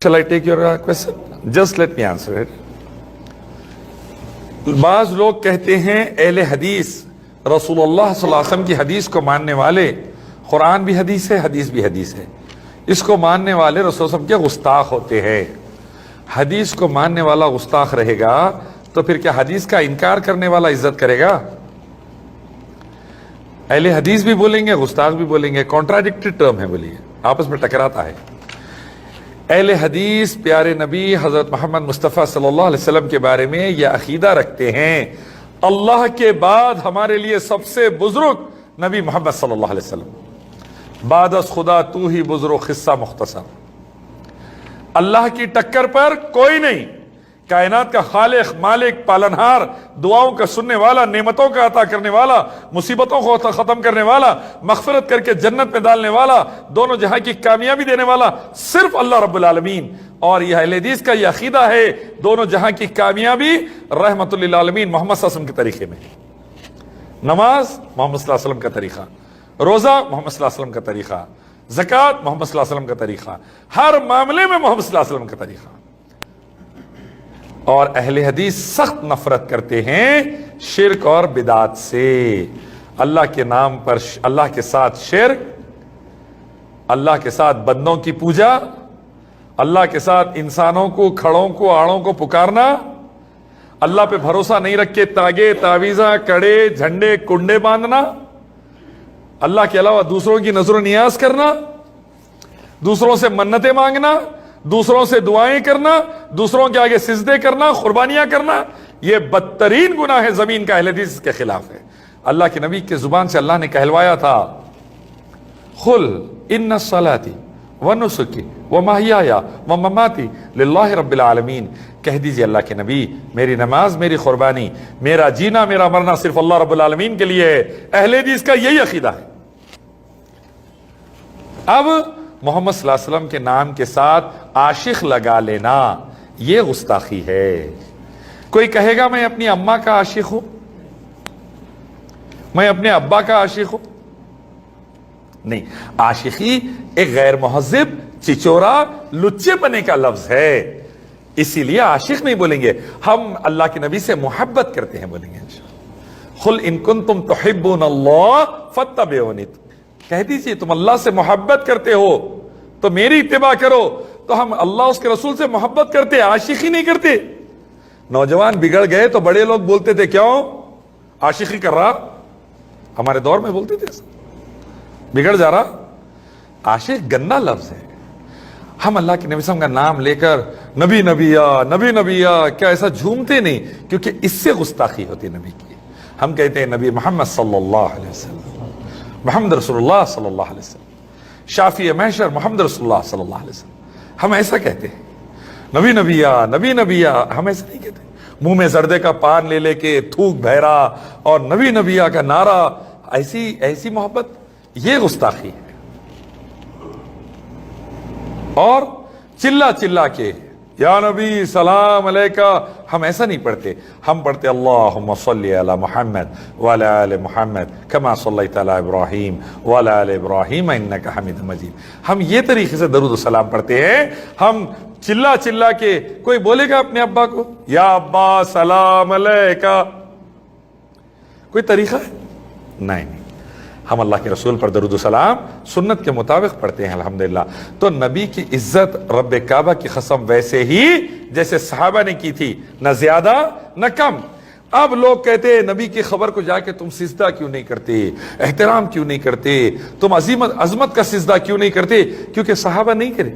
Shall I take your question? Just let me answer it. بعض لوگ کہتے ہیں اہل حدیث رسول اللہ صلی اللہ علیہ وسلم کی حدیث کو ماننے والے، قرآن بھی حدیث ہے، حدیث بھی حدیث ہے، اس کو ماننے والے رسول اللہ علیہ وسلم کے گستاخ ہوتے ہیں۔ حدیث کو ماننے والا گستاخ رہے گا تو پھر کیا حدیث کا انکار کرنے والا عزت کرے گا؟ اہل حدیث بھی بولیں گے، گستاخ بھی بولیں گے، کانٹراڈکٹری ٹرم ہے، بولیے، آپس میں ٹکراتا ہے۔ اہل حدیث پیارے نبی حضرت محمد مصطفیٰ صلی اللہ علیہ وسلم کے بارے میں یہ عقیدہ رکھتے ہیں اللہ کے بعد ہمارے لیے سب سے بزرگ نبی محمد صلی اللہ علیہ وسلم، بعد از خدا تو ہی بزرگ قصہ مختصر، اللہ کی ٹکر پر کوئی نہیں، کائنات کا خالق، مالک، پالنہار، دعاؤں کا سننے والا، نعمتوں کا عطا کرنے والا، مصیبتوں کو ختم کرنے والا، مغفرت کر کے جنت میں ڈالنے والا، دونوں جہاں کی کامیابی دینے والا صرف اللہ رب العالمین۔ اور یہ اہل حدیث کا یہ عقیدہ ہے دونوں جہاں کی کامیابی رحمت للعالمین محمد صلی اللہ علیہ وسلم کے طریقے میں، نماز محمد صلی اللہ علیہ وسلم کا طریقہ، روزہ محمد صلی اللہ علیہ وسلم کا طریقہ، زکوٰۃ محمد صلی اللہ علیہ وسلم کا طریقہ، ہر معاملے میں محمد صلی اللہ علیہ وسلم کا طریقہ۔ اور اہل حدیث سخت نفرت کرتے ہیں شرک اور بدعات سے، اللہ کے نام پر اللہ کے ساتھ شرک، اللہ کے ساتھ بندوں کی پوجا، اللہ کے ساتھ انسانوں کو، کھڑوں کو، آڑوں کو پکارنا، اللہ پہ بھروسہ نہیں رکھ کے تاگے، تعویذہ، کڑے، جھنڈے، کنڈے باندھنا، اللہ کے علاوہ دوسروں کی نظر و نیاز کرنا، دوسروں سے منتیں مانگنا، دوسروں سے دعائیں کرنا، دوسروں کے آگے سجدے کرنا، قربانیاں کرنا، یہ بدترین گناہ ہے زمین کا، اہل حدیث کے خلاف ہے۔ اللہ کے نبی کے زبان سے اللہ نے کہلوایا تھا، قل ان صلاتي ونسكي ومحياي ومماتي للہ رب العالمین، کہہ دیجئے اللہ کے نبی، میری نماز، میری قربانی، میرا جینا، میرا مرنا صرف اللہ رب العالمین کے لیے ہے۔ اہل حدیث کا یہی عقیدہ ہے۔ اب محمد صلی اللہ علیہ وسلم کے نام کے ساتھ عاشق لگا لینا یہ گستاخی ہے۔ کوئی کہے گا میں اپنی اماں کا عاشق ہوں، میں اپنے ابا کا عاشق ہوں، نہیں، عاشقی ایک غیر مہذب، چچورا، لچے پنے کا لفظ ہے، اسی لیے عاشق نہیں بولیں گے، ہم اللہ کے نبی سے محبت کرتے ہیں بولیں گے انشاءاللہ۔ قل ان کنتم تحبون اللہ فاتبعونی، کہہ دیجئے تم اللہ سے محبت کرتے ہو تو میری اتباع کرو۔ تو ہم اللہ اس کے رسول سے محبت کرتے، عاشقی نہیں کرتے۔ نوجوان بگڑ گئے تو بڑے لوگ بولتے تھے کیوں عاشقی کر رہا، ہمارے دور میں بولتے تھے بگڑ جا رہا۔ عاشق گندا لفظ ہے۔ ہم اللہ کے نبی صلی اللہ علیہ وسلم کا نام لے کر نبی نبیا، نبی نبیا، کیا ایسا جھومتے نہیں، کیونکہ اس سے گستاخی ہوتی نبی کی۔ ہم کہتے ہیں نبی محمد صلی اللہ علیہ وسلم، محمد رسول اللہ صلی اللہ علیہ وسلم، شافی محشر محمد رسول اللہ صلی اللہ علیہ وسلم، ہم ایسا کہتے ہیں۔ نبی نبیا، نبی نبیا، ہم ایسا نہیں کہتے۔ منہ میں زردے کا پان لے لے کے تھوک بہرا اور نبی نبیا کا نعرہ، ایسی محبت، یہ گستاخی ہے۔ اور چلا چلا کے یا نبی سلام علیکہ، ہم ایسا نہیں پڑھتے، ہم پڑھتے اللہم صلی علی محمد وعلی آل محمد کما صلیت علی ابراہیم وعلی آل ابراہیم انک حمید مجید۔ ہم یہ طریقے سے درود و سلام پڑھتے ہیں۔ ہم چلا چلا کے، کوئی بولے گا اپنے ابا کو یا ابا سلام علیکہ، کوئی طریقہ ہے؟ نہیں، ہم اللہ کے رسول پر درود و سلام سنت کے مطابق پڑھتے ہیں الحمدللہ۔ تو نبی کی عزت رب کعبہ کی قسم ویسے ہی جیسے صحابہ نے کی تھی، نہ زیادہ نہ کم۔ اب لوگ کہتے ہیں نبی کی خبر کو جا کے تم سجدہ کیوں نہیں کرتے، احترام کیوں نہیں کرتے، تم عظمت کا سجدہ کیوں نہیں کرتے؟ کیونکہ صحابہ نہیں کرے،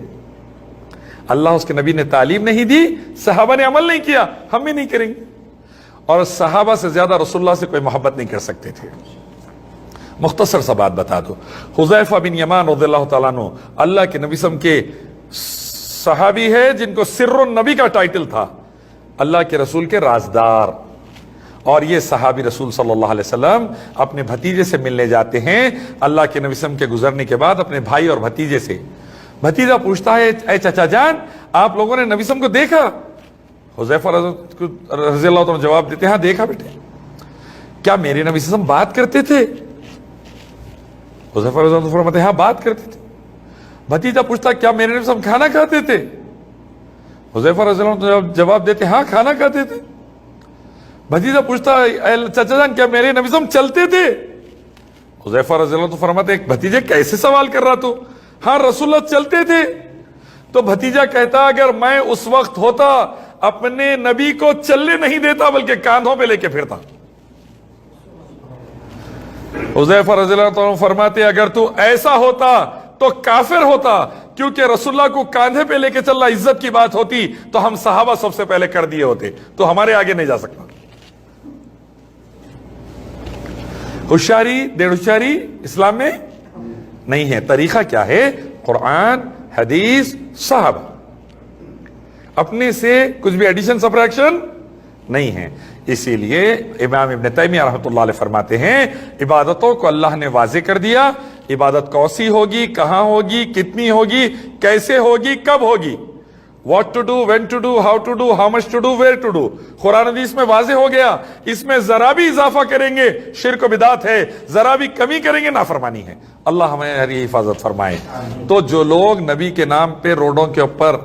اللہ اس کے نبی نے تعلیم نہیں دی، صحابہ نے عمل نہیں کیا، ہم بھی نہیں کریں گے۔ اور صحابہ سے زیادہ رسول اللہ سے کوئی محبت نہیں کر سکتے تھے۔ مختصر سا بات بتا دو، حذیفہ بن یمان رضی اللہ تعالیٰ عنہ اللہ کے نبی صلی اللہ علیہ وسلم کے صحابی ہے جن کو سر النبی کا ٹائٹل تھا، اللہ کے رسول کے رازدار۔ اور یہ صحابی رسول صلی اللہ علیہ وسلم اپنے بھتیجے سے ملنے جاتے ہیں اللہ کے نبی صلی اللہ علیہ وسلم کے گزرنے کے بعد اپنے بھائی اور بھتیجے سے۔ بھتیجا پوچھتا ہے اے چچا جان، آپ لوگوں نے نبی صلی اللہ علیہ وسلم کو دیکھا؟ حذیفہ رضی اللہ عنہ جواب دیتے ہیں ہاں دیکھا بیٹے۔ کیا میرے نبی صلی اللہ علیہ وسلم بات کرتے تھے؟ حذیفہ رضی اللہ عنہ فرماتے ہیں ہاں بات کرتے تھے۔ بھتیجا پوچھتا کیا میرے نبی صلی اللہ علیہ وسلم کھانا کھاتے تھے؟ حذیفہ رضی اللہ عنہ جواب دیتے ہاں کھانا کھاتے تھے. بھتیجا پوچھتا چچا جان کیا میرے نبی صلی چلتے تھے؟ حذیفہ رضی اللہ عنہ فرماتے ایک بھتیجے کیسے سوال کر رہا تو؟ ہاں رسول اللہ چلتے تھے. تو بھتیجا کہتا اگر میں اس وقت ہوتا اپنے نبی کو چلنے نہیں دیتا بلکہ کاندھوں پہ لے کے پھرتا. حذیفہ رضی اللہ عنہ فرماتے اگر تو ایسا ہوتا تو کافر ہوتا، کیونکہ رسول اللہ کو کاندھے پہ لے کے چلنا عزت کی بات ہوتی تو ہم صحابہ سب سے پہلے کر دیے ہوتے، تو ہمارے آگے نہیں جا سکتا. ہوشیاری دیر ہوشیاری اسلام میں نہیں ہے. طریقہ کیا ہے؟ قرآن، حدیث، صحابہ. اپنے سے کچھ بھی ایڈیشن سبٹریکشن نہیں ہے. اسی لیے امام ابن تیمیہ رحمۃ اللہ علیہ فرماتے ہیں عبادتوں کو اللہ نے واضح کر دیا. عبادت کوسی ہوگی، کہاں ہوگی، کتنی ہوگی، کیسے ہوگی، کب ہوگی. What to do, when to do, how to do, how much to do, where to do. قرآن حدیث میں واضح ہو گیا. اس میں ذرا بھی اضافہ کریں گے شرک و بدعت ہے، ذرا بھی کمی کریں گے نافرمانی ہے. اللہ ہمیں ہماری حفاظت فرمائے. تو جو لوگ نبی کے نام پہ روڈوں کے اوپر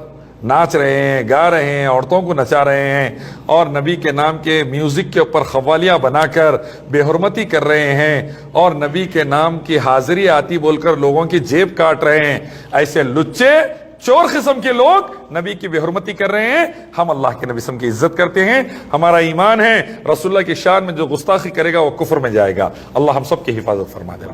ناچ رہے ہیں، گا رہے ہیں، عورتوں کو نچا رہے ہیں اور نبی کے نام کے میوزک کے اوپر قوالیاں بنا کر بے حرمتی کر رہے ہیں اور نبی کے نام کی حاضری آتی بول کر لوگوں کی جیب کاٹ رہے ہیں، ایسے لچے چور قسم کے لوگ نبی کی بے حرمتی کر رہے ہیں. ہم اللہ کے نبی صلی اللہ علیہ وسلم کی عزت کرتے ہیں، ہمارا ایمان ہے. رسول اللہ کی شان میں جو گستاخی کرے گا وہ کفر میں جائے گا. اللہ ہم سب کی حفاظت فرما دے.